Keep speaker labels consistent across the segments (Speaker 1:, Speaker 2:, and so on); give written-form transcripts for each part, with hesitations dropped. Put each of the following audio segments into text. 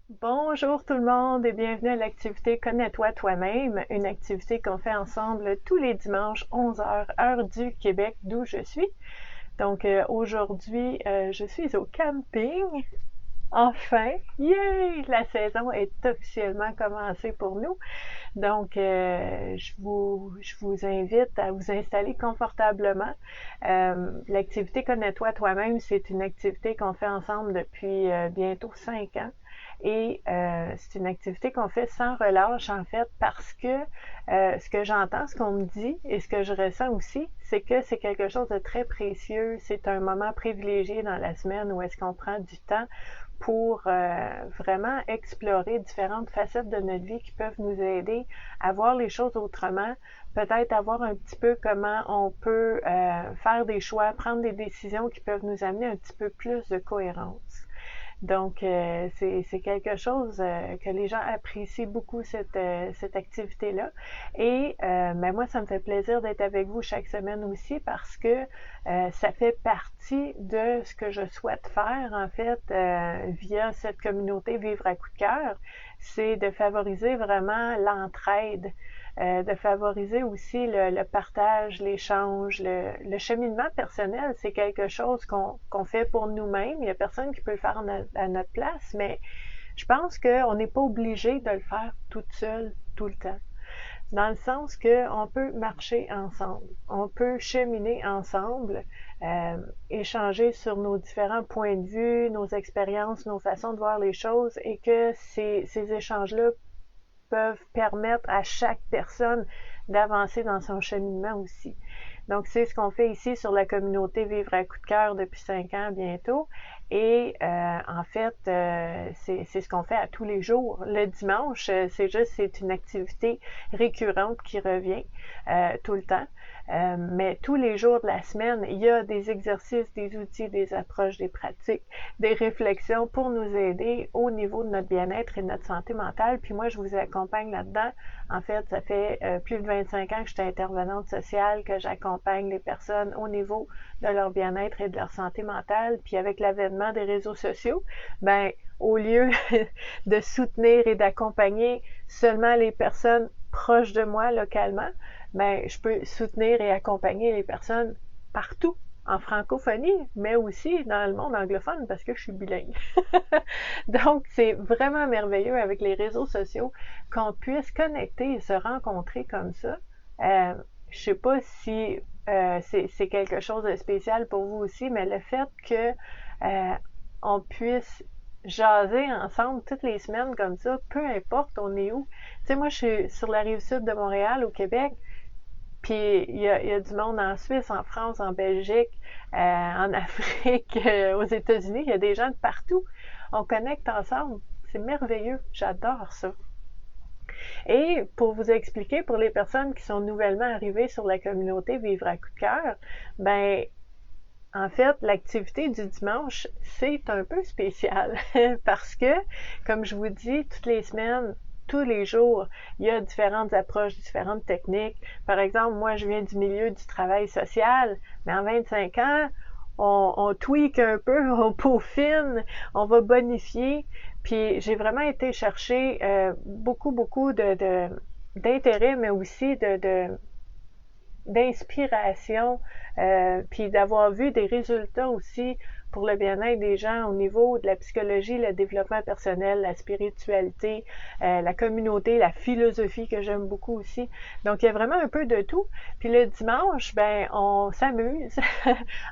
Speaker 1: Bonjour tout le monde et bienvenue à l'activité Connais-toi toi-même, une activité qu'on fait ensemble tous les dimanches 11h, heure du Québec, d'où je suis. Donc aujourd'hui, je suis au camping. Enfin, yay! La saison est officiellement commencée pour nous. Donc, je vous invite à vous installer confortablement. L'activité Connais-toi toi-même, c'est une activité qu'on fait ensemble depuis bientôt 5 ans. Et c'est une activité qu'on fait sans relâche, en fait, parce que ce que j'entends, ce qu'on me dit et ce que je ressens aussi, c'est que c'est quelque chose de très précieux. C'est un moment privilégié dans la semaine où est-ce qu'on prend du temps pour vraiment explorer différentes facettes de notre vie qui peuvent nous aider à voir les choses autrement, peut-être à voir un petit peu comment on peut faire des choix, prendre des décisions qui peuvent nous amener un petit peu plus de cohérence. Donc, c'est quelque chose que les gens apprécient beaucoup, cette activité-là. Et ben moi, ça me fait plaisir d'être avec vous chaque semaine aussi parce que ça fait partie de ce que je souhaite faire, en fait, via cette communauté Vivre à coup de cœur, c'est de favoriser vraiment l'entraide, de favoriser aussi le partage, l'échange, le cheminement personnel. C'est quelque chose qu'on fait pour nous-mêmes. Il n'y a personne qui peut le faire à notre place, mais je pense qu'on n'est pas obligé de le faire toute seule tout le temps. Dans le sens qu'on peut marcher ensemble, on peut cheminer ensemble, échanger sur nos différents points de vue, nos expériences, nos façons de voir les choses, et que ces échanges-là peuvent permettre à chaque personne d'avancer dans son cheminement aussi. Donc, c'est ce qu'on fait ici sur la communauté Vivre à coup de cœur depuis 5 ans bientôt. Et en fait, c'est ce qu'on fait à tous les jours. Le dimanche, c'est une activité récurrente qui revient tout le temps. Mais tous les jours de la semaine, il y a des exercices, des outils, des approches, des pratiques, des réflexions pour nous aider au niveau de notre bien-être et de notre santé mentale. Puis moi, je vous accompagne là-dedans. En fait, ça fait plus de 25 ans que je suis intervenante sociale, que j'accompagne les personnes au niveau de leur bien-être et de leur santé mentale. Puis avec l'avènement des réseaux sociaux, ben au lieu de soutenir et d'accompagner seulement les personnes proches de moi localement, ben je peux soutenir et accompagner les personnes partout en francophonie, mais aussi dans le monde anglophone parce que je suis bilingue. Donc, c'est vraiment merveilleux avec les réseaux sociaux qu'on puisse connecter et se rencontrer comme ça. Je sais pas si c'est quelque chose de spécial pour vous aussi, mais le fait que on puisse jaser ensemble toutes les semaines comme ça, peu importe on est où. Tu sais, moi, je suis sur la rive sud de Montréal, au Québec, puis il y a du monde en Suisse, en France, en Belgique, en Afrique, aux États-Unis. Il y a des gens de partout. On connecte ensemble. C'est merveilleux. J'adore ça. Et pour vous expliquer, pour les personnes qui sont nouvellement arrivées sur la communauté Vivre à coup de cœur, ben en fait, l'activité du dimanche, c'est un peu spécial parce que, comme je vous dis, toutes les semaines, tous les jours, il y a différentes approches, différentes techniques. Par exemple, moi, je viens du milieu du travail social, mais en 25 ans, on tweak un peu, on peaufine, on va bonifier. Puis j'ai vraiment été chercher beaucoup d'intérêt, mais aussi d'inspiration, puis d'avoir vu des résultats aussi pour le bien-être des gens au niveau de la psychologie, le développement personnel, la spiritualité, la communauté, la philosophie que j'aime beaucoup aussi. Donc, il y a vraiment un peu de tout. Puis le dimanche, ben, on s'amuse.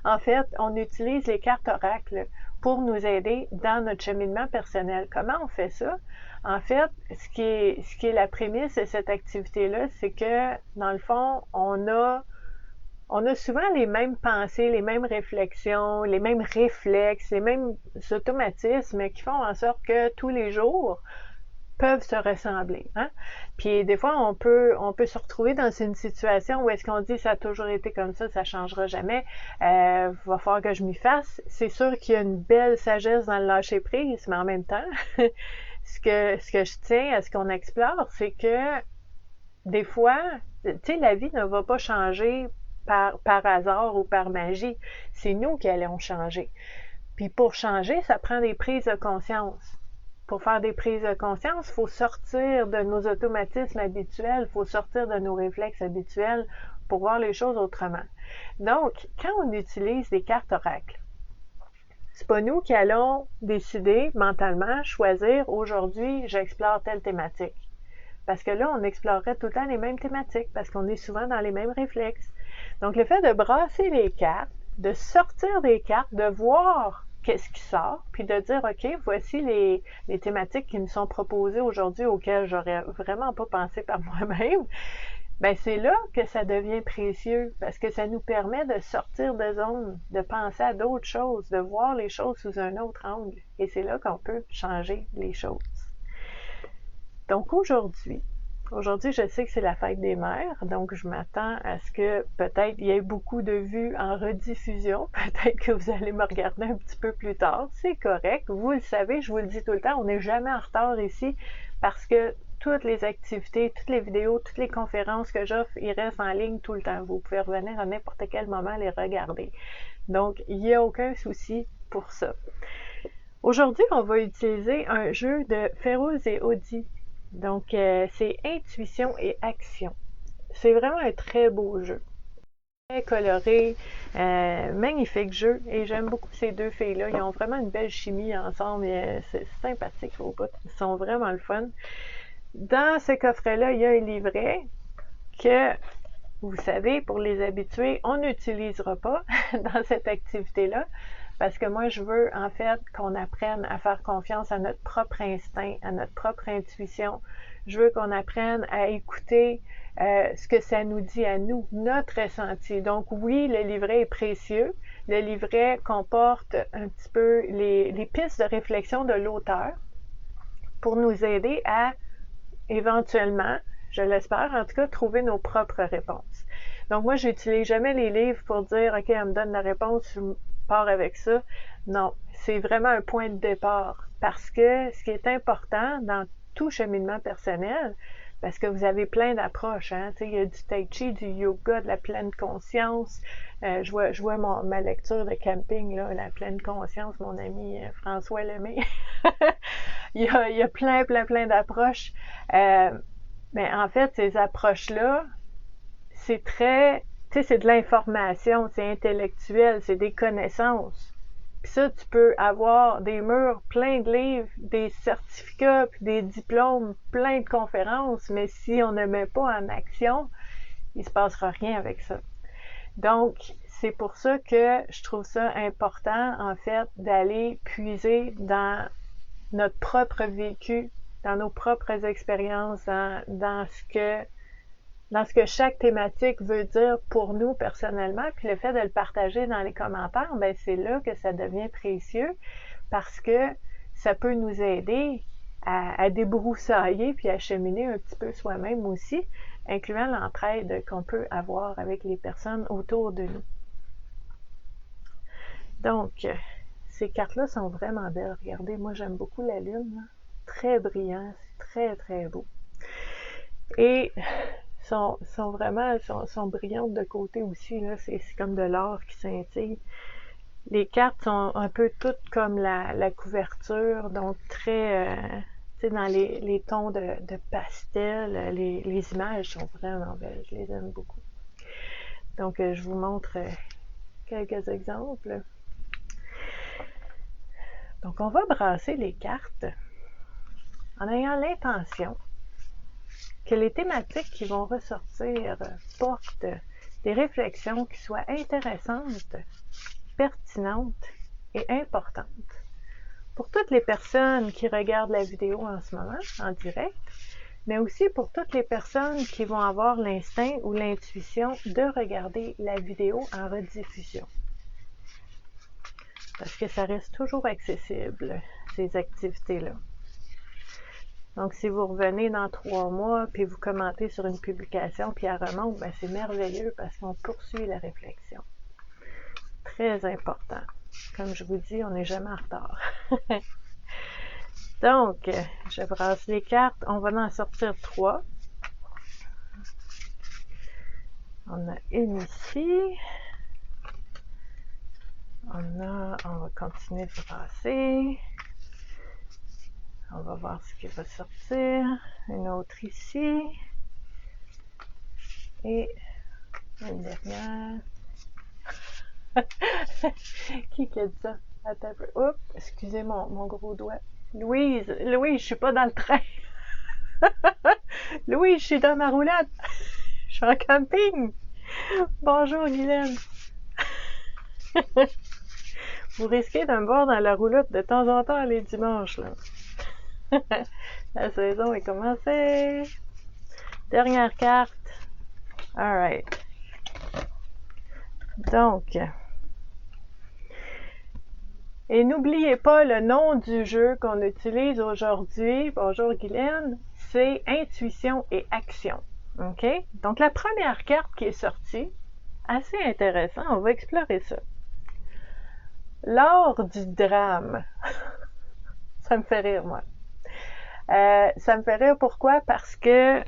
Speaker 1: En fait, on utilise les cartes oracles pour nous aider dans notre cheminement personnel. Comment on fait ça? En fait, ce qui est la prémisse de cette activité-là, c'est que, dans le fond, on a souvent les mêmes pensées, les mêmes réflexions, les mêmes réflexes, les mêmes automatismes qui font en sorte que tous les jours peuvent se ressembler. Hein? Puis des fois, on peut se retrouver dans une situation où est-ce qu'on dit ça a toujours été comme ça changera jamais, va falloir que je m'y fasse. C'est sûr qu'il y a une belle sagesse dans le lâcher prise, mais en même temps, ce que je tiens à ce qu'on explore, c'est que des fois, tu sais, la vie ne va pas changer par hasard ou par magie. C'est nous qui allons changer. Puis pour changer, ça prend des prises de conscience. pour faire des prises de conscience, il faut sortir de nos automatismes habituels, il faut sortir de nos réflexes habituels pour voir les choses autrement. Donc, quand on utilise des cartes oracles, c'est pas nous qui allons décider mentalement, choisir aujourd'hui, j'explore telle thématique. Parce que là, on explorerait tout le temps les mêmes thématiques, parce qu'on est souvent dans les mêmes réflexes. Donc, le fait de brasser les cartes, de sortir des cartes, de voir qu'est-ce qui sort, puis de dire, OK, voici les thématiques qui me sont proposées aujourd'hui, auxquelles j'aurais vraiment pas pensé par moi-même, ben c'est là que ça devient précieux, parce que ça nous permet de sortir de zone, de penser à d'autres choses, de voir les choses sous un autre angle. Et c'est là qu'on peut changer les choses. Donc aujourd'hui, je sais que c'est la fête des mères, donc je m'attends à ce que peut-être il y ait beaucoup de vues en rediffusion. Peut-être que vous allez me regarder un petit peu plus tard. C'est correct. Vous le savez, je vous le dis tout le temps, on n'est jamais en retard ici parce que toutes les activités, toutes les vidéos, toutes les conférences que j'offre, ils restent en ligne tout le temps. Vous pouvez revenir à n'importe quel moment les regarder. Donc, il n'y a aucun souci pour ça. Aujourd'hui, on va utiliser un jeu de Férouz et Audi. Donc, c'est intuition et action. C'est vraiment un très beau jeu. Très coloré, magnifique jeu. Et j'aime beaucoup ces deux filles-là. Ils ont vraiment une belle chimie ensemble. C'est sympathique au bout. Ils sont vraiment le fun. Dans ce coffret-là, il y a un livret que, vous savez, pour les habitués, on n'utilisera pas dans cette activité-là. Parce que moi, je veux en fait qu'on apprenne à faire confiance à notre propre instinct, à notre propre intuition. Je veux qu'on apprenne à écouter ce que ça nous dit à nous, notre ressenti. Donc oui, le livret est précieux. Le livret comporte un petit peu les pistes de réflexion de l'auteur pour nous aider à éventuellement, je l'espère en tout cas, trouver nos propres réponses. Donc moi, je n'utilise jamais les livres pour dire « OK, elle me donne la réponse, je pars avec ça ». Non, c'est vraiment un point de départ parce que ce qui est important dans tout cheminement personnel, parce que vous avez plein d'approches, hein? Il y a du tai chi, du yoga, de la pleine conscience. Je vois ma lecture de camping, là, la pleine conscience, mon ami François Lemay. il y a plein d'approches. Mais en fait, ces approches-là, c'est très, tu sais, c'est de l'information, c'est intellectuel, c'est des connaissances. Puis ça, tu peux avoir des murs pleins de livres, des certificats, puis des diplômes, plein de conférences, mais si on ne met pas en action, il se passera rien avec ça. Donc, c'est pour ça que je trouve ça important, en fait, d'aller puiser dans notre propre vécu, dans nos propres expériences, dans ce que chaque thématique veut dire pour nous personnellement, puis le fait de le partager dans les commentaires, ben c'est là que ça devient précieux parce que ça peut nous aider à débroussailler puis à cheminer un petit peu soi-même aussi, incluant l'entraide qu'on peut avoir avec les personnes autour de nous. Donc, ces cartes-là sont vraiment belles. Regardez, moi j'aime beaucoup la lune, là. Très brillant, c'est très beau. Et sont brillantes de côté aussi, là. C'est comme de l'or qui scintille. Les cartes sont un peu toutes comme la couverture, donc très, tu sais, dans les tons de pastel. Les images sont vraiment belles, je les aime beaucoup. Donc, je vous montre quelques exemples. Donc, on va brasser les cartes en ayant l'intention que les thématiques qui vont ressortir portent des réflexions qui soient intéressantes, pertinentes et importantes. Pour toutes les personnes qui regardent la vidéo en ce moment, en direct, mais aussi pour toutes les personnes qui vont avoir l'instinct ou l'intuition de regarder la vidéo en rediffusion. Parce que ça reste toujours accessible, ces activités-là. Donc, si vous revenez dans 3 mois, puis vous commentez sur une publication, puis elle remonte, ben c'est merveilleux parce qu'on poursuit la réflexion. Très important. Comme je vous dis, on n'est jamais en retard. Donc, je brasse les cartes. On va en sortir 3. On a une ici. On va continuer de brasser. On va voir ce qui va sortir. Une autre ici. Et une dernière. Qui a dit ça? Attends un peu. Oups, excusez mon gros doigt. Louise, je suis pas dans le train. Louise, je suis dans ma roulette. Je suis en camping. Bonjour, Guylaine. Vous risquez de me voir dans la roulotte de temps en temps les dimanches, là. La saison est commencée. Dernière carte. Alright. Donc. Et n'oubliez pas le nom du jeu qu'on utilise aujourd'hui. Bonjour Guylaine. C'est intuition et action. OK? Donc la première carte qui est sortie, assez intéressant, on va explorer ça. L'art du drame. Ça me fait rire, moi. Ça me fait rire pourquoi? Parce que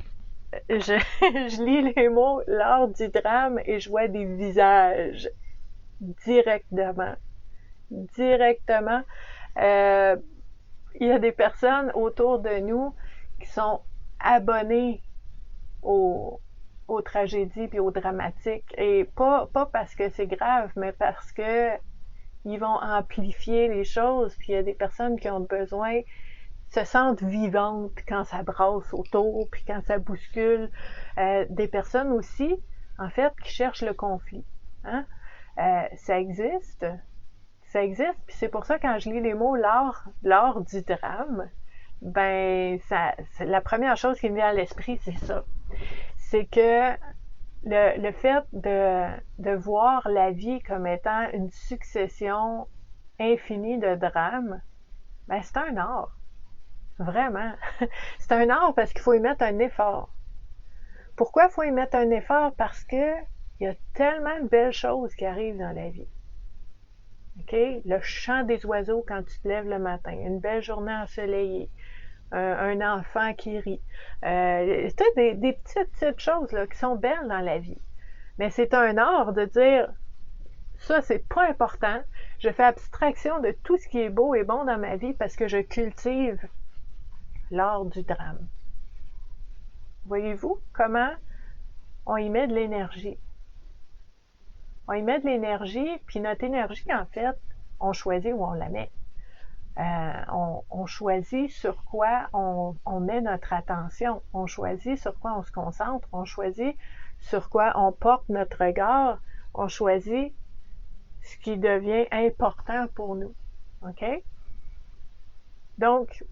Speaker 1: je lis les mots l'art du drame et je vois des visages directement. Il y a des personnes autour de nous qui sont abonnées aux tragédies puis aux dramatiques. Et pas parce que c'est grave, mais parce que ils vont amplifier les choses. Puis il y a des personnes qui ont besoin, se sentent vivantes quand ça brasse autour, puis quand ça bouscule. Des personnes aussi, en fait, qui cherchent le conflit. Hein? Ça existe, puis c'est pour ça quand je lis les mots l'art du drame, ben c'est la première chose qui me vient à l'esprit, c'est ça. C'est que le fait de voir la vie comme étant une succession infinie de drames, ben c'est un art. Vraiment. C'est un art parce qu'il faut y mettre un effort. Pourquoi il faut y mettre un effort? Parce que il y a tellement de belles choses qui arrivent dans la vie. Okay? Le chant des oiseaux quand tu te lèves le matin, une belle journée ensoleillée, un enfant qui rit. Des petites choses là, qui sont belles dans la vie. Mais c'est un art de dire, ça c'est pas important, je fais abstraction de tout ce qui est beau et bon dans ma vie parce que je cultive l'art du drame. Voyez-vous comment on y met de l'énergie? On y met de l'énergie, puis notre énergie, en fait, on choisit où on la met. On choisit sur quoi on met notre attention. On choisit sur quoi on se concentre. On choisit sur quoi on porte notre regard. On choisit ce qui devient important pour nous. OK? Donc,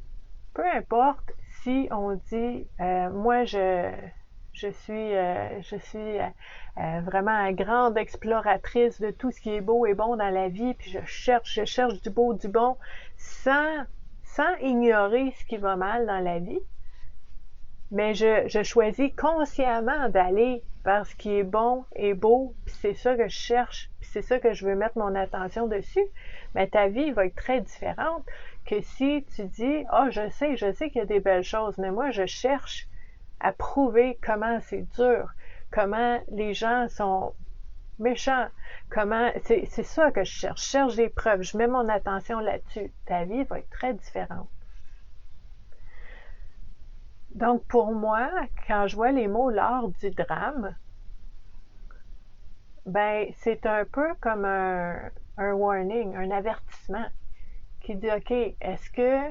Speaker 1: peu importe si on dit moi je suis vraiment une grande exploratrice de tout ce qui est beau et bon dans la vie, puis je cherche du beau, du bon, sans ignorer ce qui va mal dans la vie, mais je choisis consciemment d'aller vers ce qui est bon et beau, puis c'est ça que je cherche, puis c'est ça que je veux mettre mon attention dessus, mais ta vie va être très différente que si tu dis « Ah, je sais qu'il y a des belles choses, mais moi, je cherche à prouver comment c'est dur, comment les gens sont méchants, comment... » C'est ça que je cherche des preuves, je mets mon attention là-dessus. Ta vie va être très différente. Donc, pour moi, quand je vois les mots « l'art du drame », ben, c'est un peu comme un warning, un avertissement qui dit « OK, est-ce que... »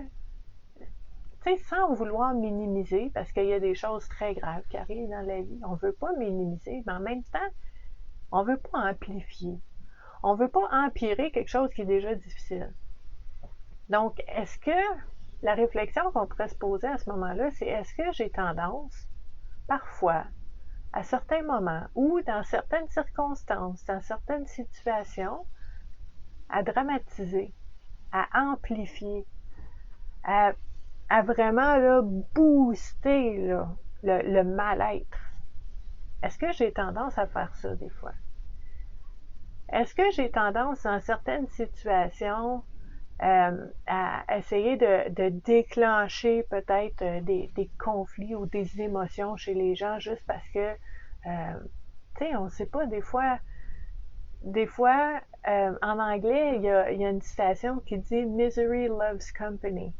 Speaker 1: Tu sais, sans vouloir minimiser, parce qu'il y a des choses très graves qui arrivent dans la vie. On ne veut pas minimiser, mais en même temps, on ne veut pas amplifier. On ne veut pas empirer quelque chose qui est déjà difficile. Donc, est-ce que la réflexion qu'on pourrait se poser à ce moment-là, c'est est-ce que j'ai tendance, parfois, à certains moments ou dans certaines circonstances, dans certaines situations, à dramatiser, à amplifier, à vraiment là, booster là, le mal-être. Est-ce que j'ai tendance à faire ça des fois? Est-ce que j'ai tendance dans certaines situations à essayer de déclencher peut-être des conflits ou des émotions chez les gens juste parce que, tu sais, on ne sait pas, des fois, en anglais, il y a une citation qui dit « Misery loves company ».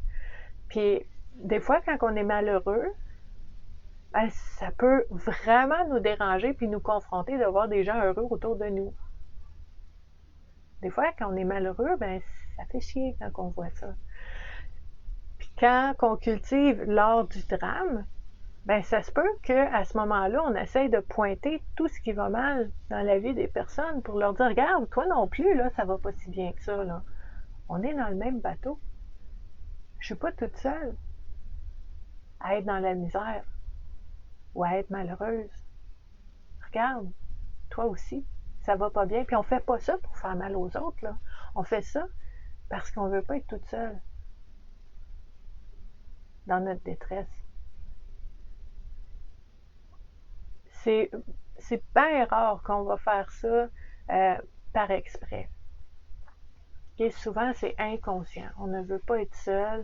Speaker 1: Puis des fois, quand on est malheureux, ben, ça peut vraiment nous déranger puis nous confronter de voir des gens heureux autour de nous. Des fois, quand on est malheureux, ben, ça fait chier quand on voit ça. Puis quand on cultive l'art du drame, ben, ça se peut qu'à ce moment-là, on essaye de pointer tout ce qui va mal dans la vie des personnes pour leur dire, regarde, toi non plus, là, ça va pas si bien que ça, là. On est dans le même bateau. Je suis pas toute seule à être dans la misère ou à être malheureuse. Regarde, toi aussi, ça va pas bien. Puis on fait pas ça pour faire mal aux autres, là. On fait ça parce qu'on veut pas être toute seule dans notre détresse. C'est bien rare qu'on va faire ça par exprès. Et souvent, c'est inconscient. On ne veut pas être seul.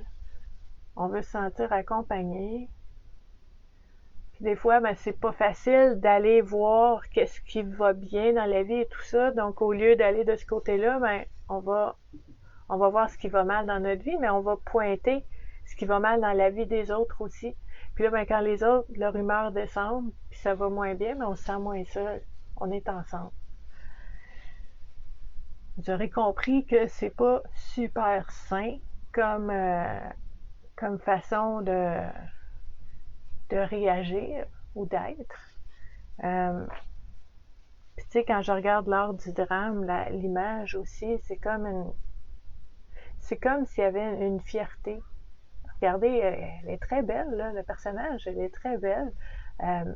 Speaker 1: On veut se sentir accompagné. Puis des fois, ben, c'est pas facile d'aller voir qu'est-ce qui va bien dans la vie et tout ça. Donc, au lieu d'aller de ce côté-là, ben, on va voir ce qui va mal dans notre vie, mais on va pointer ce qui va mal dans la vie des autres aussi. Puis là, ben, quand les autres, leur humeur descend, puis ça va moins bien, mais on se sent moins seul. On est ensemble. Vous aurez compris que c'est pas super sain comme façon de réagir ou d'être. Puis tu sais, quand je regarde l'art du drame, l'image aussi, c'est comme s'il y avait une fierté. Regardez, elle est très belle, là, le personnage, elle est très belle,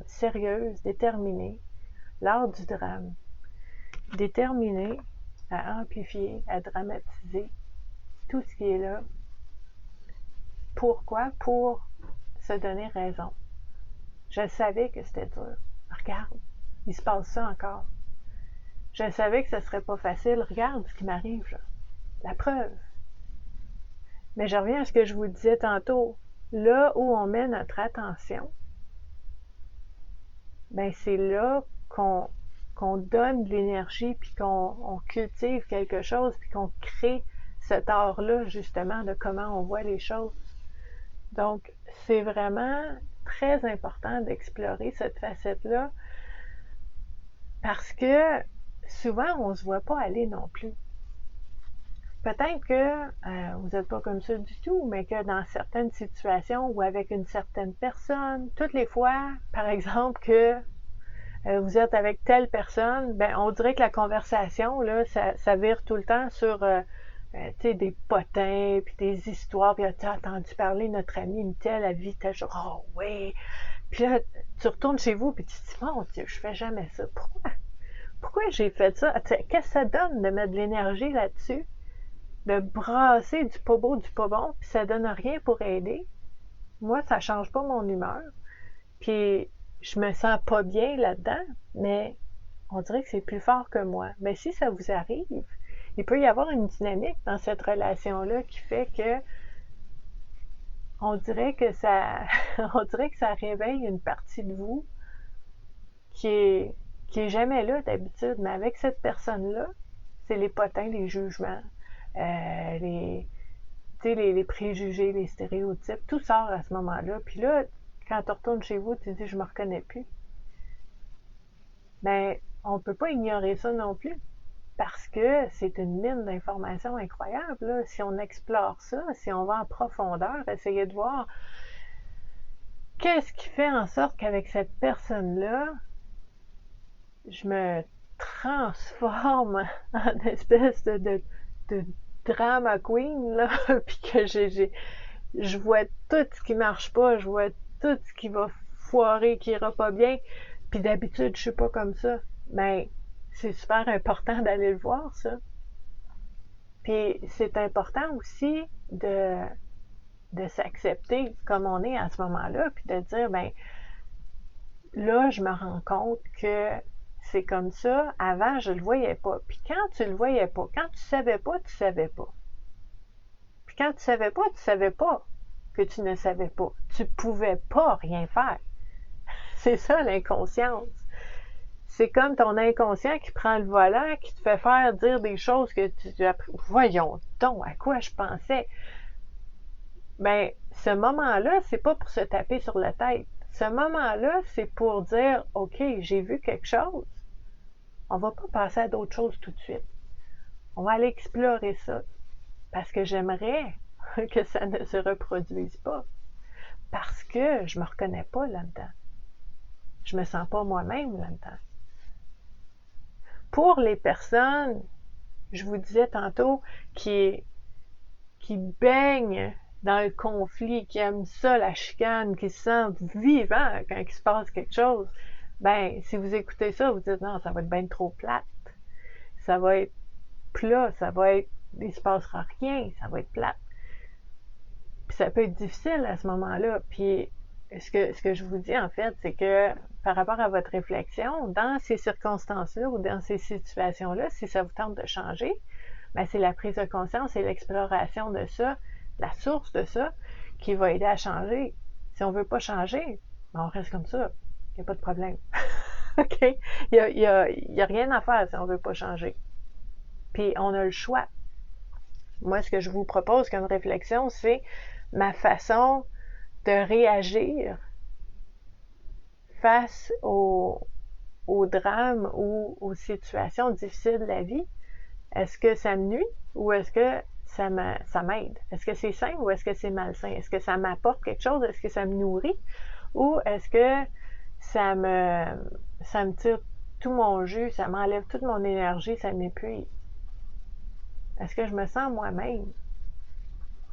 Speaker 1: sérieuse, déterminée. L'art du drame. Déterminée à amplifier, à dramatiser tout ce qui est là. Pourquoi? Pour se donner raison. Je savais que c'était dur. Regarde, il se passe ça encore. Je savais que ce serait pas facile. Regarde ce qui m'arrive, là. La preuve. Mais je reviens à ce que je vous disais tantôt. Là où on met notre attention, ben c'est là qu'on donne de l'énergie, puis qu'on cultive quelque chose, puis qu'on crée cet art-là, justement, de comment on voit les choses. Donc, c'est vraiment très important d'explorer cette facette-là, parce que souvent, on ne se voit pas aller non plus. Peut-être que vous n'êtes pas comme ça du tout, mais que dans certaines situations ou avec une certaine personne, toutes les fois, par exemple, que vous êtes avec telle personne, ben on dirait que la conversation, là, ça vire tout le temps sur tu sais, des potins, puis des histoires, puis tu as entendu parler de notre amie une telle, elle vit tel jour, oh oui! Puis là, tu retournes chez vous, puis tu te dis, mon Dieu, je fais jamais ça. Pourquoi j'ai fait ça? Qu'est-ce que ça donne de mettre de l'énergie là-dessus? De brasser du pas beau, du pas bon, puis ça donne rien pour aider. Moi, ça change pas mon humeur. Puis je me sens pas bien là-dedans, mais on dirait que c'est plus fort que moi. Mais si ça vous arrive, il peut y avoir une dynamique dans cette relation-là qui fait que on dirait que ça réveille une partie de vous qui est jamais là d'habitude. Mais avec cette personne-là, c'est les potins, les jugements, les préjugés, les stéréotypes, tout sort à ce moment-là. Puis là, quand tu retournes chez vous, tu te dis, je me reconnais plus. Mais on ne peut pas ignorer ça non plus, parce que c'est une mine d'informations incroyable, là. Si on explore ça, si on va en profondeur, essayer de voir qu'est-ce qui fait en sorte qu'avec cette personne-là, je me transforme en espèce de drama queen, là, puis que je vois tout ce qui marche pas, je vois tout ce qui va foirer, qui ira pas bien, puis d'habitude, je suis pas comme ça. Mais c'est super important d'aller le voir, ça. Puis c'est important aussi de s'accepter comme on est à ce moment-là, puis de dire, ben là, je me rends compte que c'est comme ça. Avant, je le voyais pas. Puis quand tu le voyais pas, quand tu savais pas, tu savais pas. Puis quand tu savais pas que tu ne savais pas. Tu pouvais pas rien faire. C'est ça l'inconscience. C'est comme ton inconscient qui prend le volant, qui te fait faire dire des choses que tu... Voyons donc, à quoi je pensais? ben, ce moment-là, c'est pas pour se taper sur la tête. Ce moment-là, c'est pour dire, OK, j'ai vu quelque chose. On va pas passer à d'autres choses tout de suite. On va aller explorer ça. Parce que j'aimerais que ça ne se reproduise pas. Parce que je me reconnais pas là-dedans. Je me sens pas moi-même là-dedans. Pour les personnes, je vous disais tantôt, qui baignent dans le conflit, qui aiment ça, la chicane, qui se sentent vivants quand il se passe quelque chose, ben, si vous écoutez ça, vous dites non, ça va être bien trop plate. Ça va être plat, il se passera rien, ça va être plate. Puis ça peut être difficile à ce moment-là. Puis ce que je vous dis en fait, c'est que par rapport à votre réflexion, dans ces circonstances-là ou dans ces situations-là, si ça vous tente de changer, ben c'est la prise de conscience et l'exploration de ça, la source de ça, qui va aider à changer. Si on veut pas changer, ben on reste comme ça. Il n'y a pas de problème. OK? Il y a rien à faire si on veut pas changer. Puis on a le choix. Moi, ce que je vous propose comme réflexion, c'est ma façon de réagir face aux drames ou aux situations difficiles de la vie. Est-ce que ça me nuit ou est-ce que ça m'aide? Est-ce que c'est sain ou est-ce que c'est malsain? Est-ce que ça m'apporte quelque chose? Est-ce que ça me nourrit? Ou est-ce que ça me tire tout mon jus, ça m'enlève toute mon énergie, ça m'épuise? Est-ce que je me sens moi-même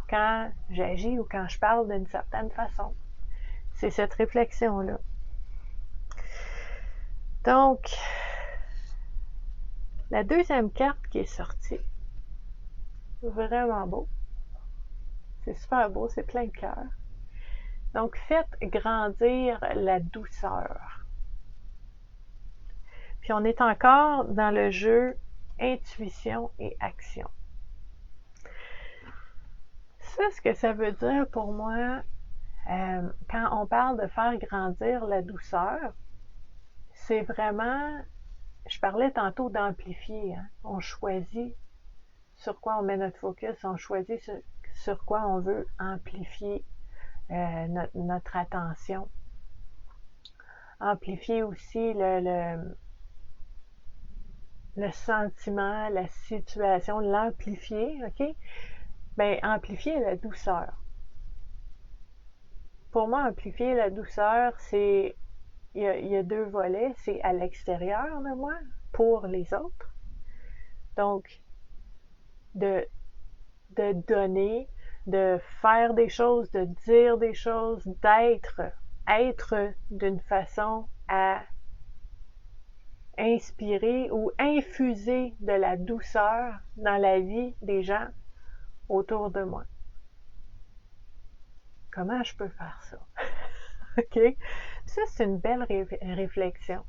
Speaker 1: quand j'agis ou quand je parle d'une certaine façon? C'est cette réflexion-là. Donc, la deuxième carte qui est sortie, vraiment beau. C'est super beau, c'est plein de cœur. Donc, faites grandir la douceur. Puis on est encore dans le jeu intuition et action. Ça, ce que ça veut dire pour moi, quand on parle de faire grandir la douceur, c'est vraiment, je parlais tantôt d'amplifier. Hein? On choisit sur quoi on met notre focus, on choisit sur quoi on veut amplifier notre attention. Amplifier aussi le sentiment, la situation, l'amplifier, OK? Ben, amplifier la douceur. Pour moi, amplifier la douceur, c'est, il y a deux volets, c'est à l'extérieur de moi, pour les autres. Donc, de donner, de faire des choses, de dire des choses, être d'une façon à inspirer ou infuser de la douceur dans la vie des gens autour de moi. Comment je peux faire ça? OK? Ça, c'est une belle réflexion.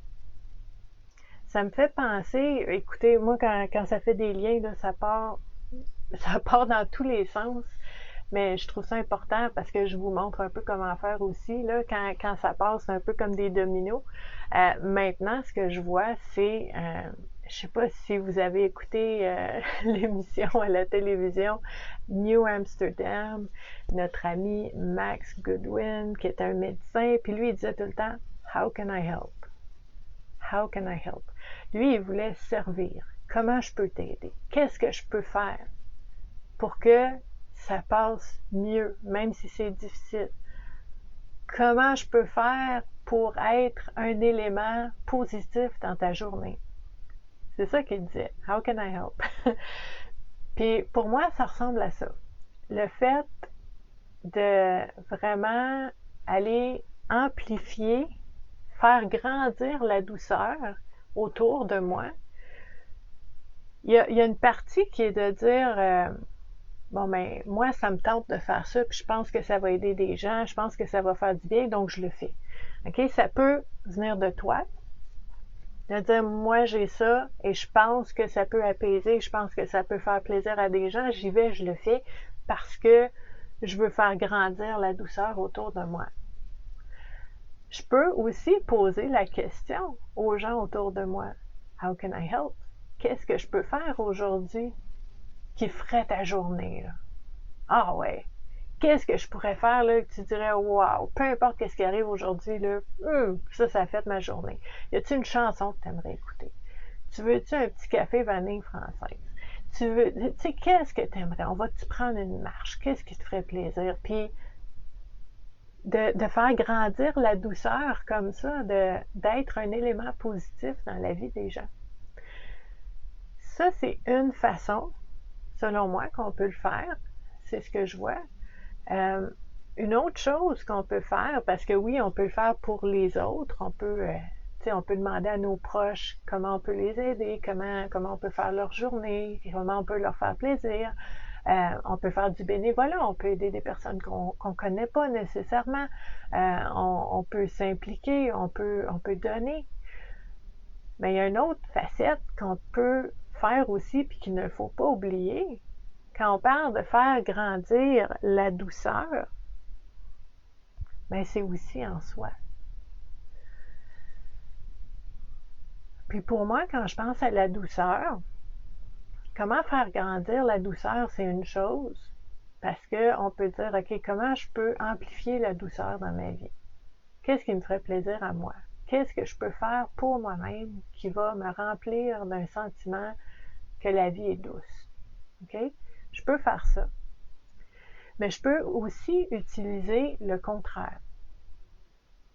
Speaker 1: Ça me fait penser, écoutez, moi, quand ça fait des liens, là, ça part dans tous les sens, mais je trouve ça important parce que je vous montre un peu comment faire aussi, là, quand ça passe un peu comme des dominos. Maintenant, ce que je vois, c'est, je sais pas si vous avez écouté l'émission à la télévision New Amsterdam, notre ami Max Goodwin, qui est un médecin, puis lui, il disait tout le temps, How can I help? How can I help? Lui, il voulait servir. Comment je peux t'aider? Qu'est-ce que je peux faire pour que ça passe mieux, même si c'est difficile? Comment je peux faire pour être un élément positif dans ta journée? C'est ça qu'il disait. How can I help? Puis pour moi, ça ressemble à ça. Le fait de vraiment aller amplifier, faire grandir la douceur autour de moi. Il y a une partie qui est de dire bon, ben, moi, ça me tente de faire ça, puis je pense que ça va aider des gens, je pense que ça va faire du bien, donc je le fais. OK? Ça peut venir de toi, de dire, moi, j'ai ça, et je pense que ça peut apaiser, je pense que ça peut faire plaisir à des gens, j'y vais, je le fais, parce que je veux faire grandir la douceur autour de moi. Je peux aussi poser la question aux gens autour de moi. How can I help? Qu'est-ce que je peux faire aujourd'hui qui ferait ta journée, là? Ah ouais. qu'est-ce que je pourrais faire là, que tu dirais, wow, peu importe qu'est-ce qui arrive aujourd'hui, là, ça a fait ma journée. Y a-t-il une chanson que tu aimerais écouter? Tu veux-tu un petit café vanille française? Tu sais, qu'est-ce que tu aimerais? On va-tu prendre une marche? Qu'est-ce qui te ferait plaisir? Puis, de faire grandir la douceur comme ça, d'être un élément positif dans la vie des gens. Ça, c'est une façon, selon moi, qu'on peut le faire. C'est ce que je vois. Une autre chose qu'on peut faire, parce que oui, on peut le faire pour les autres, on peut demander à nos proches comment on peut les aider, comment on peut faire leur journée, comment on peut leur faire plaisir. On peut faire du bénévolat, on peut aider des personnes qu'on connaît pas nécessairement. On peut s'impliquer, on peut donner. Mais il y a une autre facette qu'on peut faire aussi, puis qu'il ne faut pas oublier. Quand on parle de faire grandir la douceur, mais c'est aussi en soi. Puis pour moi, quand je pense à la douceur, comment faire grandir la douceur, c'est une chose, parce qu'on peut dire, OK, comment je peux amplifier la douceur dans ma vie? Qu'est-ce qui me ferait plaisir à moi? Qu'est-ce que je peux faire pour moi-même qui va me remplir d'un sentiment que la vie est douce? OK? Je peux faire ça. Mais je peux aussi utiliser le contraire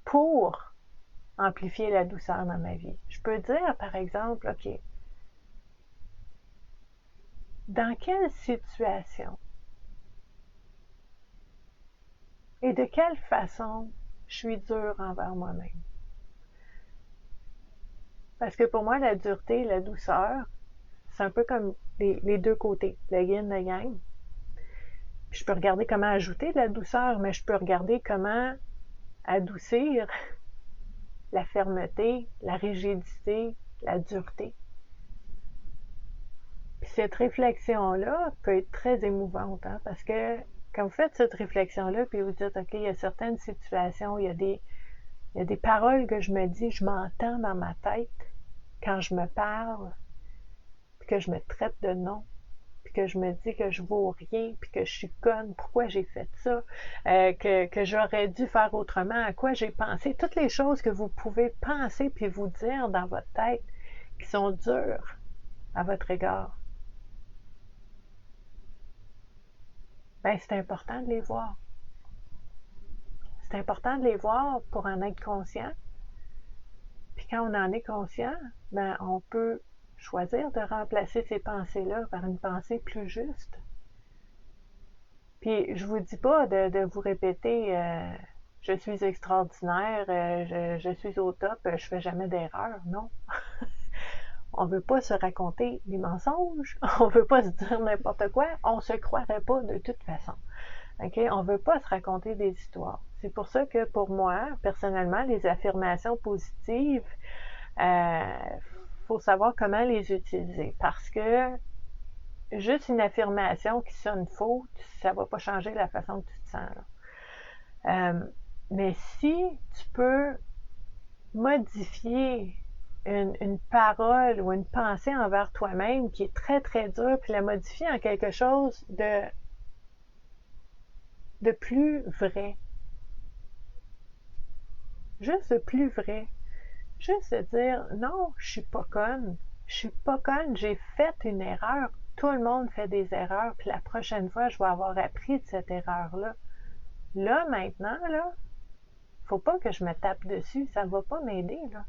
Speaker 1: pour amplifier la douceur dans ma vie. Je peux dire, par exemple, OK, dans quelle situation et de quelle façon je suis dure envers moi-même? Parce que pour moi, la dureté et la douceur, c'est un peu comme les deux côtés, le yin, le yang. Puis je peux regarder comment ajouter de la douceur, mais je peux regarder comment adoucir la fermeté, la rigidité, la dureté. Puis cette réflexion-là peut être très émouvante, hein, parce que quand vous faites cette réflexion-là, puis vous dites, OK, il y a certaines situations, il y a des paroles que je me dis, je m'entends dans ma tête quand je me parle, puis que je me traite de nom, puis que je me dis que je vaux rien, puis que je suis conne, pourquoi j'ai fait ça, que j'aurais dû faire autrement, à quoi j'ai pensé, toutes les choses que vous pouvez penser puis vous dire dans votre tête qui sont dures à votre égard. Ben, c'est important de les voir. C'est important de les voir pour en être conscient. Puis quand on en est conscient, ben, on peut choisir de remplacer ces pensées-là par une pensée plus juste. Puis je vous dis pas de vous répéter je suis extraordinaire, je suis au top, je fais jamais d'erreur. Non. On veut pas se raconter des mensonges, on veut pas se dire n'importe quoi, on se croirait pas de toute façon. OK? On veut pas se raconter des histoires. C'est pour ça que pour moi, personnellement, les affirmations positives, faut savoir comment les utiliser. Parce que juste une affirmation qui sonne faux, ça va pas changer la façon que tu te sens. Mais si tu peux modifier une parole ou une pensée envers toi-même qui est très très dure, puis la modifier en quelque chose de plus vrai. Juste de plus vrai. Juste de dire, non, je suis pas conne. Je suis pas conne, j'ai fait une erreur. Tout le monde fait des erreurs, puis la prochaine fois, je vais avoir appris de cette erreur-là. Là, maintenant, là, faut pas que je me tape dessus, ça va pas m'aider, là.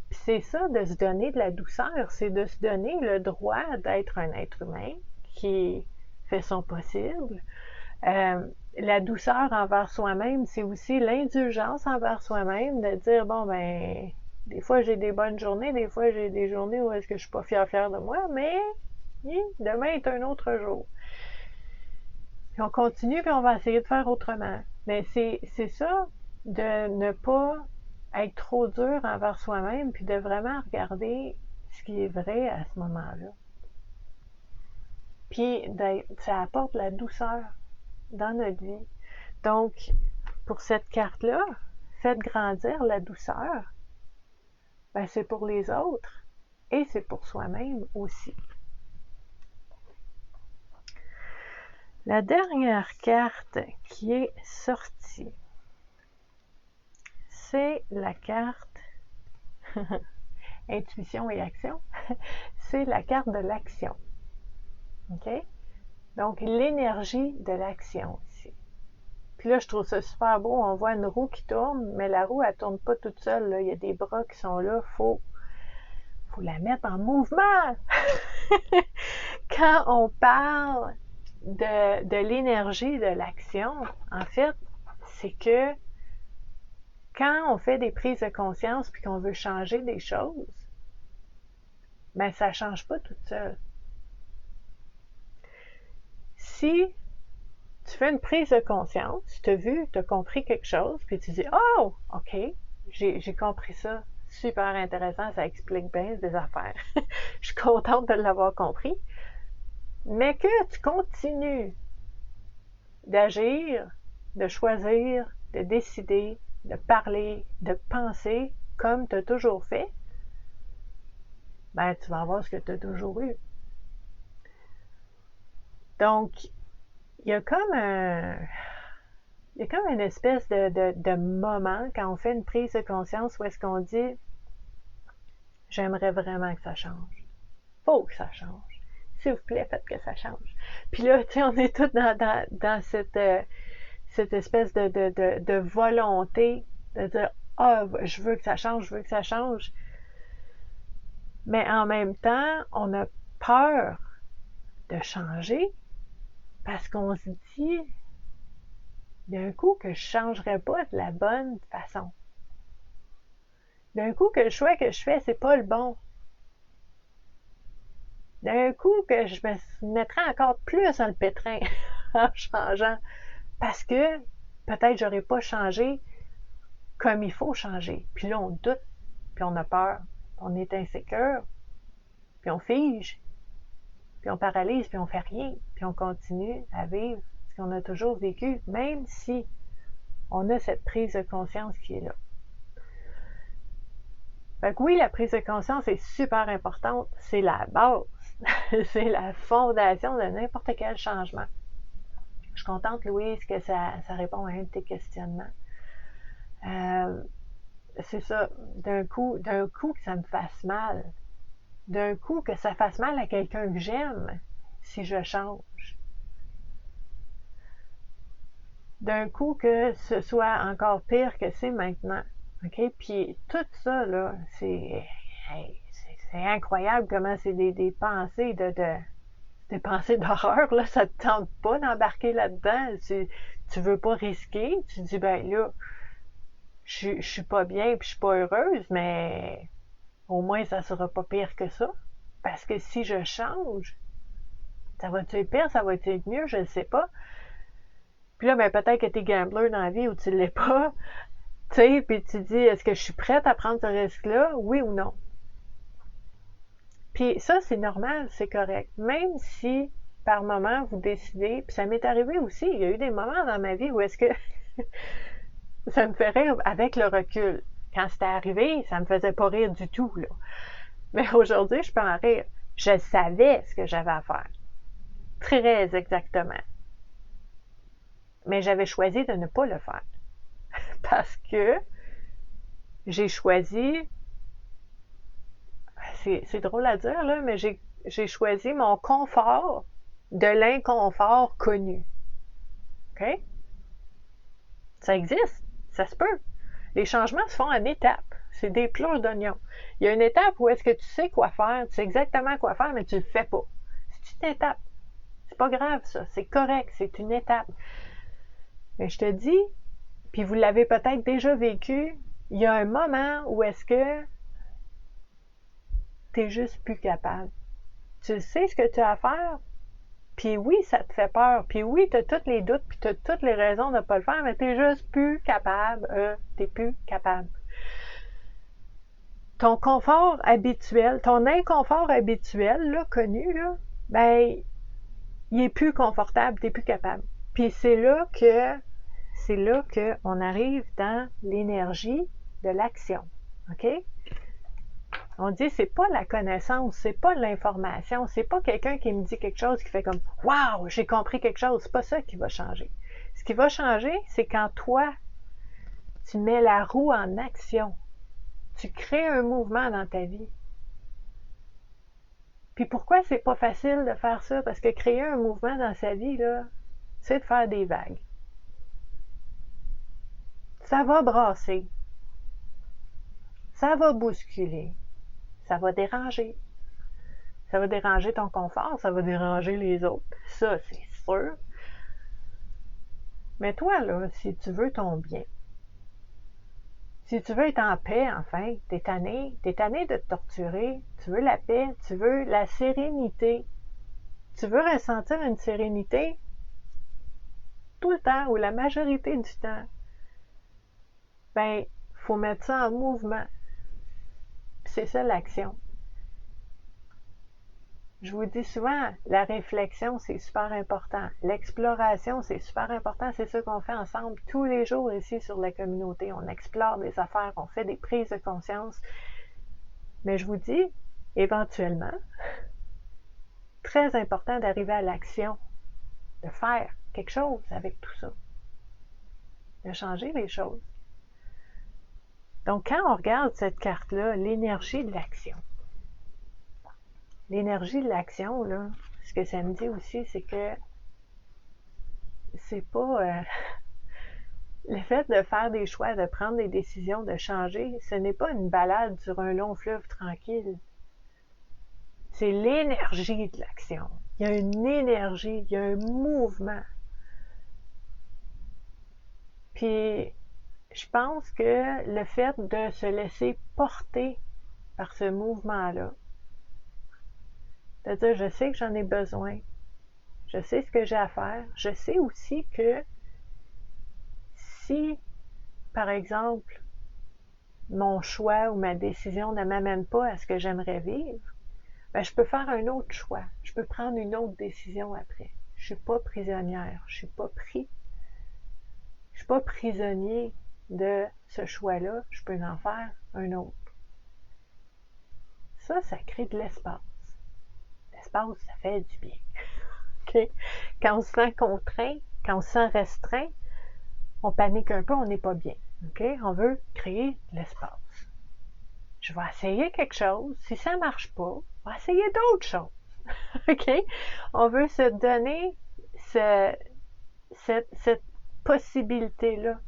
Speaker 1: Puis c'est ça, de se donner de la douceur, c'est de se donner le droit d'être un être humain qui fait son possible. La douceur envers soi-même, c'est aussi l'indulgence envers soi-même, de dire, bon, ben, des fois j'ai des bonnes journées, des fois j'ai des journées où est-ce que je suis pas fière de moi, mais demain est un autre jour. Puis on continue, puis on va essayer de faire autrement. Mais c'est ça, de ne pas être trop dur envers soi-même, puis de vraiment regarder ce qui est vrai à ce moment-là. Puis ça apporte la douceur dans notre vie. Donc, pour cette carte-là, faites grandir la douceur. Ben, c'est pour les autres et c'est pour soi-même aussi. La dernière carte qui est sortie, c'est la carte Intuition et action. C'est la carte de l'action. OK? Donc, l'énergie de l'action ici. Puis là, je trouve ça super beau. On voit une roue qui tourne, mais la roue, elle tourne pas toute seule. Là. Il y a des bras qui sont là. Faut la mettre en mouvement. Quand on parle de l'énergie de l'action, en fait, c'est que quand on fait des prises de conscience puis qu'on veut changer des choses, ben ça change pas toute seule. Si tu fais une prise de conscience, tu as vu, tu as compris quelque chose, puis tu dis « Oh, OK, j'ai compris ça, super intéressant, ça explique bien des affaires. Je suis contente de l'avoir compris. » Mais que tu continues d'agir, de choisir, de décider, de parler, de penser comme tu as toujours fait, ben tu vas avoir ce que tu as toujours eu. Donc, il y a comme une espèce de moment quand on fait une prise de conscience où est-ce qu'on dit « J'aimerais vraiment que ça change. Faut que ça change. S'il vous plaît, faites que ça change. » Puis là, tu sais, on est tous dans cette espèce de volonté de dire « Ah, je veux que ça change, je veux que ça change. » Mais en même temps, on a peur de changer parce qu'on se dit d'un coup que je ne changerais pas de la bonne façon. D'un coup que le choix que je fais, c'est pas le bon. D'un coup que je me mettrais encore plus dans le pétrin en changeant. Parce que peut-être j'aurais pas changé comme il faut changer. Puis là, on doute, puis on a peur, on est insécure, puis on fige, puis on paralyse, puis on fait rien, puis on continue à vivre ce qu'on a toujours vécu, même si on a cette prise de conscience qui est là. Fait que oui, la prise de conscience est super importante, c'est la base, c'est la fondation de n'importe quel changement. Je suis contente, Louise, que ça répond à un de tes questionnements. C'est ça, d'un coup que ça me fasse mal, d'un coup que ça fasse mal à quelqu'un que j'aime si je change, d'un coup que ce soit encore pire que c'est maintenant, ok? Puis tout ça là, c'est incroyable comment c'est des pensées des pensées d'horreur là, ça te tente pas d'embarquer là-dedans, tu veux pas risquer, tu dis ben là, je suis pas bien puis je suis pas heureuse, mais au moins ça sera pas pire que ça. Parce que si je change, ça va-tu être pire, ça va-tu être mieux, je ne sais pas. Puis là, ben peut-être que tu es gambler dans la vie ou tu ne l'es pas. Tu sais, puis tu dis, est-ce que je suis prête à prendre ce risque-là, oui ou non? Puis ça, c'est normal, c'est correct. Même si, par moment, vous décidez, puis ça m'est arrivé aussi, il y a eu des moments dans ma vie où est-ce que ça me fait rire avec le recul. Quand c'était arrivé, ça me faisait pas rire du tout, là. Mais aujourd'hui, je peux en rire. Je savais ce que j'avais à faire. Très exactement. Mais j'avais choisi de ne pas le faire. Parce que j'ai choisi, c'est drôle à dire, là, mais j'ai choisi mon confort de l'inconfort connu. OK? Ça existe. Ça se peut. Les changements se font en étapes. C'est des pleurs d'oignons. Il y a une étape où est-ce que tu sais quoi faire, tu sais exactement quoi faire, mais tu le fais pas. C'est une étape. C'est pas grave, ça. C'est correct. C'est une étape. Mais je te dis, puis vous l'avez peut-être déjà vécu, il y a un moment où est-ce que t'es juste plus capable. Tu sais ce que tu as à faire, puis oui, ça te fait peur, puis oui, tu as tous les doutes, puis tu as toutes les raisons de ne pas le faire, mais t'es juste plus capable. T'es plus capable. Ton confort habituel, ton inconfort habituel, là, connu, là, ben, il est plus confortable, t'es plus capable. Puis c'est là qu'on arrive dans l'énergie de l'action. OK? On dit, c'est pas la connaissance, c'est pas l'information, c'est pas quelqu'un qui me dit quelque chose qui fait comme « Wow, j'ai compris quelque chose », c'est pas ça qui va changer. Ce qui va changer, c'est quand toi, tu mets la roue en action. Tu crées un mouvement dans ta vie. Puis pourquoi c'est pas facile de faire ça? Parce que créer un mouvement dans sa vie, là, c'est de faire des vagues. Ça va brasser. Ça va bousculer. Ça va déranger. Ça va déranger ton confort, ça va déranger les autres. Ça, c'est sûr. Mais toi, là, si tu veux ton bien, si tu veux être en paix, enfin, t'es tanné de te torturer, tu veux la paix, tu veux la sérénité, tu veux ressentir une sérénité tout le temps ou la majorité du temps, ben, faut mettre ça en mouvement. C'est ça l'action. Je vous dis souvent, la réflexion, c'est super important. L'exploration, c'est super important. C'est ça qu'on fait ensemble tous les jours ici sur la communauté. On explore des affaires, on fait des prises de conscience. Mais je vous dis, éventuellement, très important d'arriver à l'action, de faire quelque chose avec tout ça, de changer les choses. Donc, quand on regarde cette carte-là, l'énergie de l'action, l'énergie de l'action, là, ce que ça me dit aussi, c'est que c'est pas le fait de faire des choix, de prendre des décisions, de changer, ce n'est pas une balade sur un long fleuve tranquille. C'est l'énergie de l'action. Il y a une énergie, il y a un mouvement. Puis, je pense que le fait de se laisser porter par ce mouvement-là, de dire, je sais que j'en ai besoin, je sais ce que j'ai à faire, je sais aussi que si, par exemple, mon choix ou ma décision ne m'amène pas à ce que j'aimerais vivre, ben, je peux faire un autre choix, je peux prendre une autre décision après. Je suis pas prisonnière, je suis pas pris, je suis pas prisonnier de ce choix-là, je peux en faire un autre. Ça crée de l'espace. L'espace, ça fait du bien. Okay? Quand on se sent contraint, quand on se sent restreint, on panique un peu, on n'est pas bien. Okay? On veut créer de l'espace. Je vais essayer quelque chose. Si ça ne marche pas, on va essayer d'autres choses. Okay? On veut se donner cette possibilité-là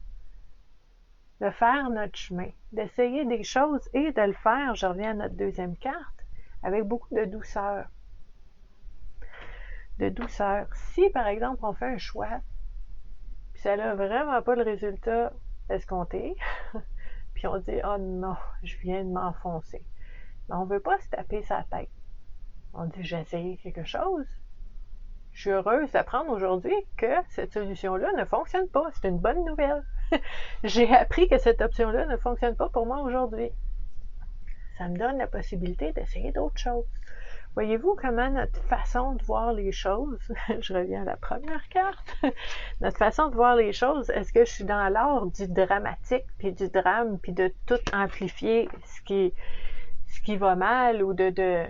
Speaker 1: de faire notre chemin, d'essayer des choses et de le faire, je reviens à notre deuxième carte, avec beaucoup de douceur. De douceur. Si, par exemple, on fait un choix, puis ça n'a vraiment pas le résultat escompté, puis on dit « Oh non, je viens de m'enfoncer ». Mais on ne veut pas se taper sa tête. On dit « J'ai essayé quelque chose. Je suis heureuse d'apprendre aujourd'hui que cette solution-là ne fonctionne pas. C'est une bonne nouvelle. J'ai appris que cette option-là ne fonctionne pas pour moi aujourd'hui. Ça me donne la possibilité d'essayer d'autres choses. » Voyez-vous comment notre façon de voir les choses, je reviens à la première carte, notre façon de voir les choses, est-ce que je suis dans l'art du dramatique, puis du drame, puis de tout amplifier ce qui va mal, ou de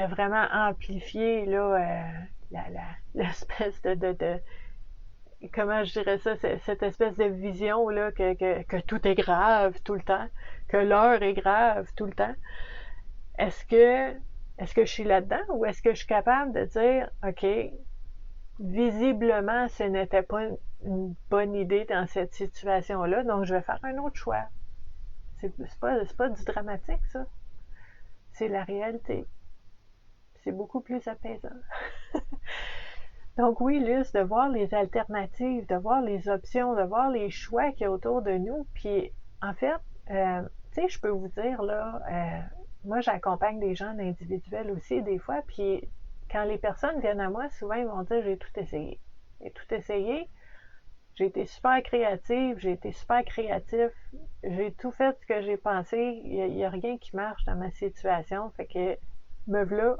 Speaker 1: vraiment amplifier là, l'espèce de comment je dirais ça, cette espèce de vision là que tout est grave tout le temps, que l'heure est grave tout le temps. Est-ce que je suis là-dedans ou est-ce que je suis capable de dire, OK, visiblement, ce n'était pas une bonne idée dans cette situation-là, donc je vais faire un autre choix. C'est pas du dramatique, ça. C'est la réalité. C'est beaucoup plus apaisant. Donc oui, Luce, de voir les alternatives, de voir les options, de voir les choix qu'il y a autour de nous. Puis, en fait, tu sais, je peux vous dire, là, moi, j'accompagne des gens individuels aussi, des fois, puis quand les personnes viennent à moi, souvent, ils vont dire « J'ai tout essayé. J'ai tout essayé. J'ai été super créative, j'ai été super créatif. J'ai tout fait ce que j'ai pensé. Il n'y a rien qui marche dans ma situation. Fait que, me voilà,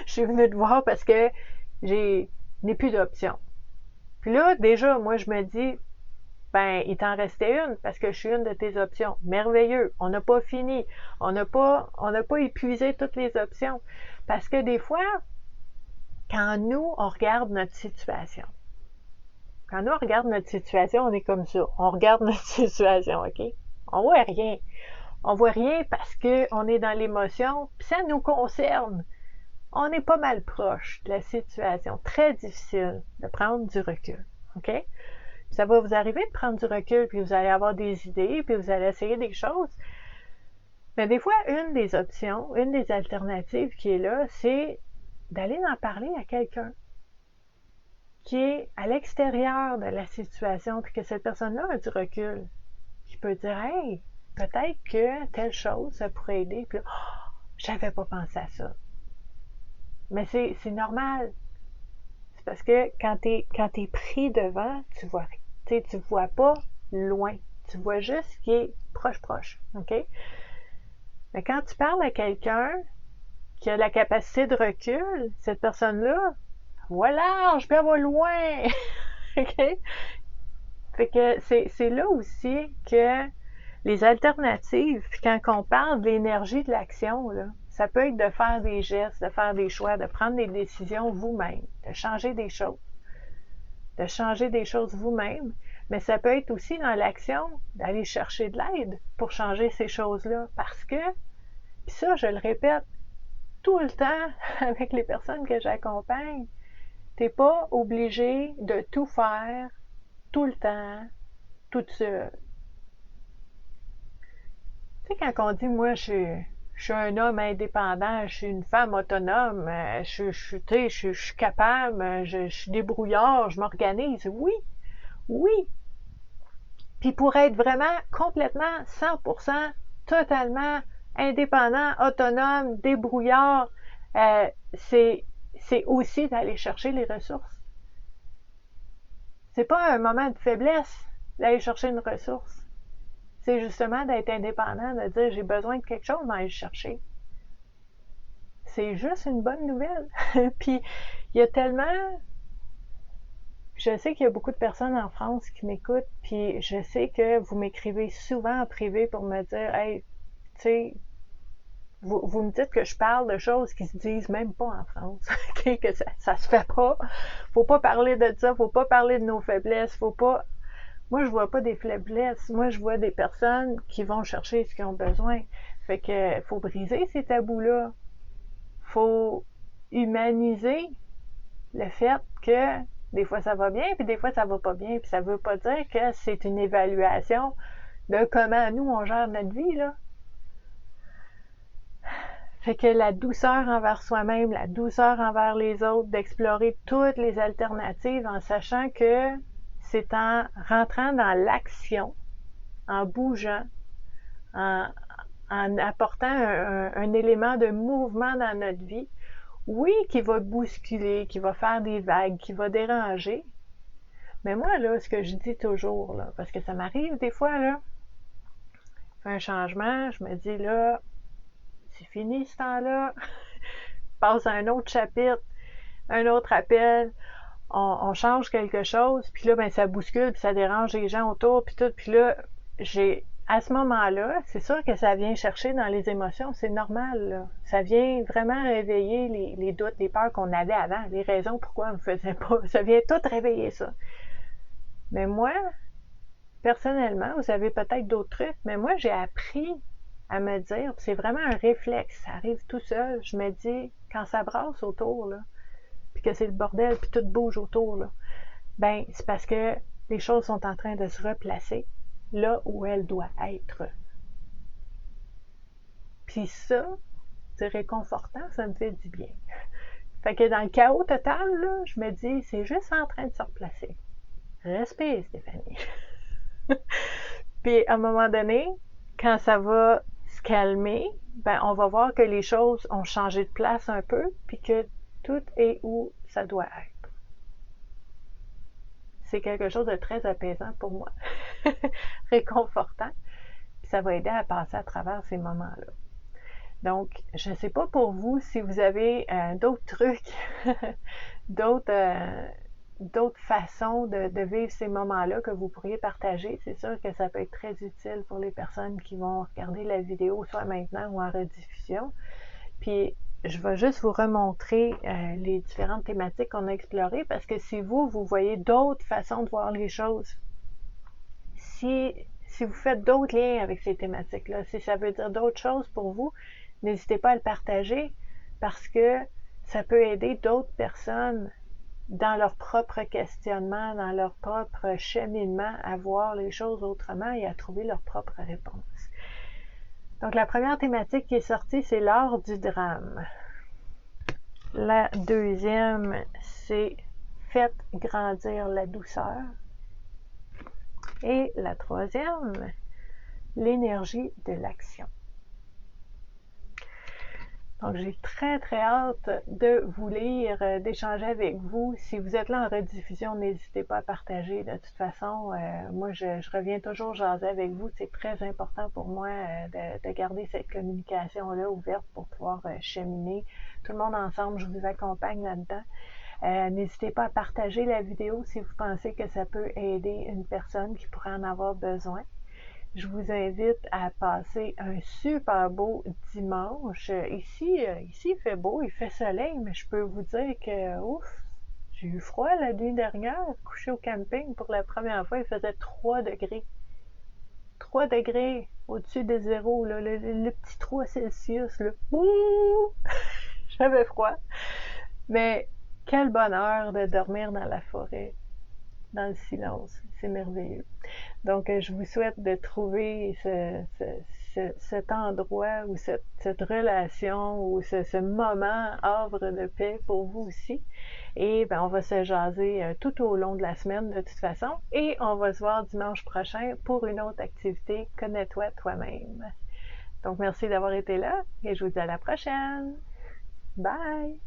Speaker 1: je suis venue te voir parce que n'ai plus d'options. » Puis là, déjà, moi, je me dis Ben, il t'en restait une parce que je suis une de tes options. Merveilleux. On n'a pas fini. On n'a pas épuisé toutes les options. Parce que des fois, quand nous, on regarde notre situation, on est comme ça. On regarde notre situation, OK? On voit rien. On voit rien parce qu'on est dans l'émotion, puis ça nous concerne. On est pas mal proche de la situation. Très difficile de prendre du recul, OK? Ça va vous arriver de prendre du recul, puis vous allez avoir des idées, puis vous allez essayer des choses. Mais des fois, une des options, une des alternatives qui est là, c'est d'aller en parler à quelqu'un qui est à l'extérieur de la situation, puis que cette personne-là a du recul, qui peut dire « Hey, peut-être que telle chose, ça pourrait aider. » Puis là, oh, j'avais pas pensé à ça. Mais c'est normal. C'est parce que quand t'es pris devant, tu vois pas loin. Tu vois juste ce qui est proche, OK? Mais quand tu parles à quelqu'un qui a la capacité de recul, cette personne-là, voilà, je peux avoir loin. OK? Fait que c'est là aussi que les alternatives, puis quand on parle de l'énergie de l'action, là, ça peut être de faire des gestes, de faire des choix, de prendre des décisions vous-même, de changer des choses. De changer des choses vous-même, mais ça peut être aussi dans l'action d'aller chercher de l'aide pour changer ces choses-là. Parce que, puis ça, je le répète tout le temps avec les personnes que j'accompagne, t'es pas obligé de tout faire tout le temps, toute seule. Tu sais, quand on dit, moi, je suis un homme indépendant, je suis une femme autonome, je suis capable, je suis débrouillard, je m'organise. Oui, oui. Puis pour être vraiment complètement 100%, totalement indépendant, autonome, débrouillard, c'est aussi d'aller chercher les ressources. C'est pas un moment de faiblesse d'aller chercher une ressource. C'est justement d'être indépendant, de dire j'ai besoin de quelque chose, d'aller le chercher. C'est juste une bonne nouvelle. Puis il y a tellement... Je sais qu'il y a beaucoup de personnes en France qui m'écoutent, puis je sais que vous m'écrivez souvent en privé pour me dire hey, tu sais, vous me dites que je parle de choses qui se disent même pas en France, que ça se fait pas. Faut pas parler de ça, faut pas parler de nos faiblesses, faut pas... Moi, je vois pas des faiblesses. Moi, je vois des personnes qui vont chercher ce qu'ils ont besoin. Fait que faut briser ces tabous-là. Faut humaniser le fait que des fois ça va bien, puis des fois ça va pas bien. Puis ça veut pas dire que c'est une évaluation de comment nous on gère notre vie, là. Fait que la douceur envers soi-même, la douceur envers les autres, d'explorer toutes les alternatives en sachant que c'est en rentrant dans l'action, en bougeant, en apportant un élément de mouvement dans notre vie, oui, qui va bousculer, qui va faire des vagues, qui va déranger. Mais moi, là, ce que je dis toujours, là, parce que ça m'arrive des fois, là, je fais un changement, je me dis, là, c'est fini ce temps-là, passe à un autre chapitre, un autre appel, on change quelque chose, puis là, ben ça bouscule, puis ça dérange les gens autour, puis tout, puis là, à ce moment-là, c'est sûr que ça vient chercher dans les émotions, c'est normal, là. Ça vient vraiment réveiller les doutes, les peurs qu'on avait avant, les raisons pourquoi on ne faisait pas, ça vient tout réveiller ça. Mais moi, personnellement, vous avez peut-être d'autres trucs, mais moi, j'ai appris à me dire, c'est vraiment un réflexe, ça arrive tout seul, je me dis, quand ça brasse autour, là, puis que c'est le bordel, puis tout bouge autour, là, ben, c'est parce que les choses sont en train de se replacer là où elles doivent être. Puis ça, c'est réconfortant, ça me fait du bien. Fait que dans le chaos total, là, je me dis, c'est juste en train de se replacer. Respire, Stéphanie. Puis à un moment donné, quand ça va se calmer, ben on va voir que les choses ont changé de place un peu, puis que tout est où ça doit être. C'est quelque chose de très apaisant pour moi, réconfortant, puis ça va aider à passer à travers ces moments-là. Donc, je ne sais pas pour vous si vous avez d'autres trucs, d'autres d'autres façons de vivre ces moments-là que vous pourriez partager. C'est sûr que ça peut être très utile pour les personnes qui vont regarder la vidéo, soit maintenant ou en rediffusion. Puis, je vais juste vous remontrer les différentes thématiques qu'on a explorées parce que si vous voyez d'autres façons de voir les choses, si vous faites d'autres liens avec ces thématiques-là, si ça veut dire d'autres choses pour vous, n'hésitez pas à le partager parce que ça peut aider d'autres personnes dans leur propre questionnement, dans leur propre cheminement à voir les choses autrement et à trouver leur propre réponse. Donc, la première thématique qui est sortie, c'est l'art du drame. La deuxième, c'est faites grandir la douceur. Et la troisième, l'énergie de l'action. Donc, j'ai très, très hâte de vous lire, d'échanger avec vous. Si vous êtes là en rediffusion, n'hésitez pas à partager. De toute façon, moi, je reviens toujours jaser avec vous. C'est très important pour moi de garder cette communication-là ouverte pour pouvoir cheminer tout le monde ensemble. Je vous accompagne là-dedans. N'hésitez pas à partager la vidéo si vous pensez que ça peut aider une personne qui pourrait en avoir besoin. Je vous invite à passer un super beau dimanche. Ici, il fait beau, il fait soleil, mais je peux vous dire que, ouf, j'ai eu froid la nuit dernière, couché au camping pour la première fois, il faisait 3 degrés. 3 degrés au-dessus de zéro, là, le petit 3 Celsius, là. Ouh! J'avais froid. Mais quel bonheur de dormir dans la forêt, dans le silence. C'est merveilleux. Donc, je vous souhaite de trouver cet endroit ou cette relation ou ce moment havre de paix pour vous aussi. Et on va se jaser tout au long de la semaine de toute façon. Et on va se voir dimanche prochain pour une autre activité, Connais-toi toi-même. Donc, merci d'avoir été là et je vous dis à la prochaine. Bye!